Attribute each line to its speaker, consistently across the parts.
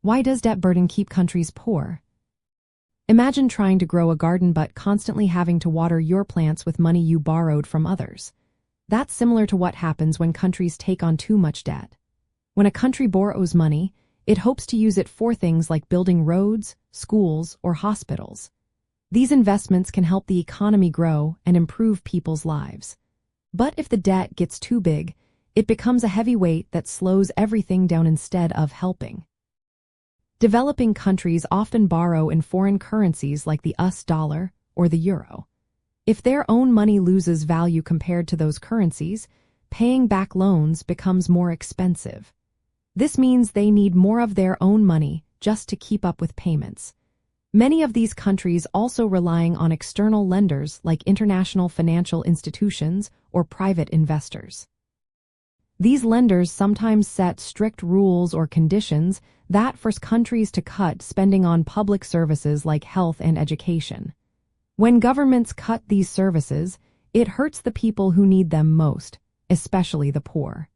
Speaker 1: Why does debt burden keep countries poor? Imagine trying to grow a garden but constantly having to water your plants with money you borrowed from others. That's similar to what happens when countries take on too much debt. When a country borrows money, it hopes to use it for things like building roads, schools, or hospitals. These investments can help the economy grow and improve people's lives. But if the debt gets too big, it becomes a heavy weight that slows everything down instead of helping. Developing countries often borrow in foreign currencies like the US dollar or the euro. If their own money loses value compared to those currencies, paying back loans becomes more expensive. This means they need more of their own money just to keep up with payments. Many of these countries also relying on external lenders like international financial institutions or private investors. These lenders sometimes set strict rules or conditions that force countries to cut spending on public services like health and education. When governments cut these services, it hurts the people who need them most, especially the poor.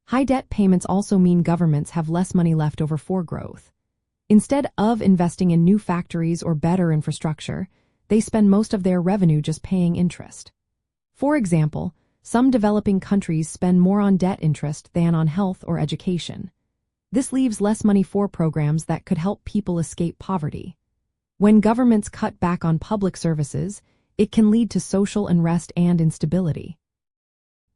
Speaker 1: High debt payments also mean governments have less money left over for growth. Instead of investing in new factories or better infrastructure, they spend most of their revenue just paying interest. For example, some developing countries spend more on debt interest than on health or education. This leaves less money for programs that could help people escape poverty. When governments cut back on public services, it can lead to social unrest and instability.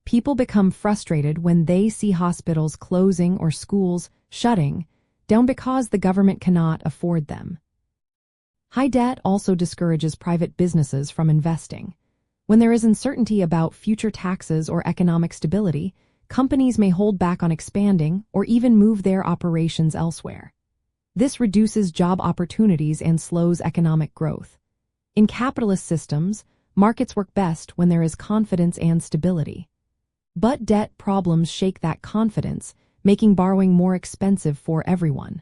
Speaker 1: People become frustrated when they see hospitals closing or schools shutting down because the government cannot afford them. High debt also discourages private businesses from investing. When there is uncertainty about future taxes or economic stability, companies may hold back on expanding or even move their operations elsewhere. This reduces job opportunities and slows economic growth. In capitalist systems, markets work best when there is confidence and stability. But debt problems shake that confidence, making borrowing more expensive for everyone.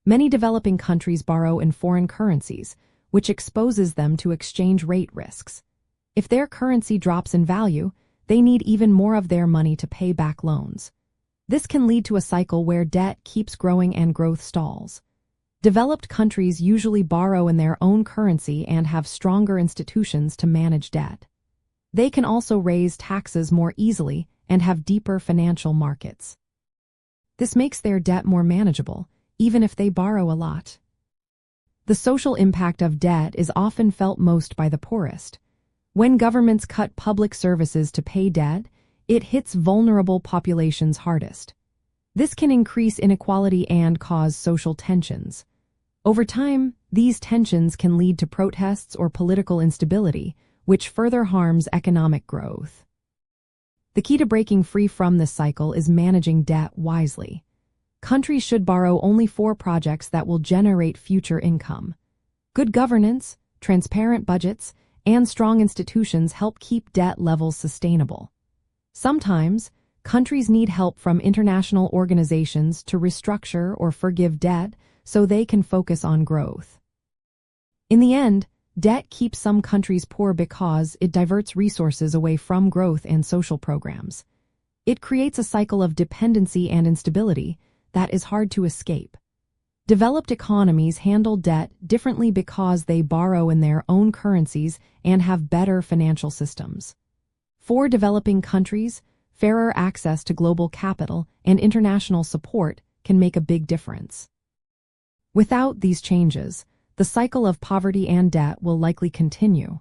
Speaker 1: Many developing countries borrow in foreign currencies, which exposes them to exchange rate risks. If their currency drops in value, they need even more of their money to pay back loans. This can lead to a cycle where debt keeps growing and growth stalls. Developed countries usually borrow in their own currency and have stronger institutions to manage debt. They can also raise taxes more easily and have deeper financial markets. This makes their debt more manageable, even if they borrow a lot. The social impact of debt is often felt most by the poorest. When governments cut public services to pay debt, it hits vulnerable populations hardest. This can increase inequality and cause social tensions. Over time, these tensions can lead to protests or political instability, which further harms economic growth. The key to breaking free from this cycle is managing debt wisely. Countries should borrow only for projects that will generate future income. Good governance, transparent budgets, and strong institutions help keep debt levels sustainable. Sometimes, countries need help from international organizations to restructure or forgive debt so they can focus on growth. In the end, debt keeps some countries poor because it diverts resources away from growth and social programs. It creates a cycle of dependency and instability that is hard to escape. Developed economies handle debt differently because they borrow in their own currencies and have better financial systems. For developing countries, fairer access to global capital and international support can make a big difference. Without these changes, the cycle of poverty and debt will likely continue.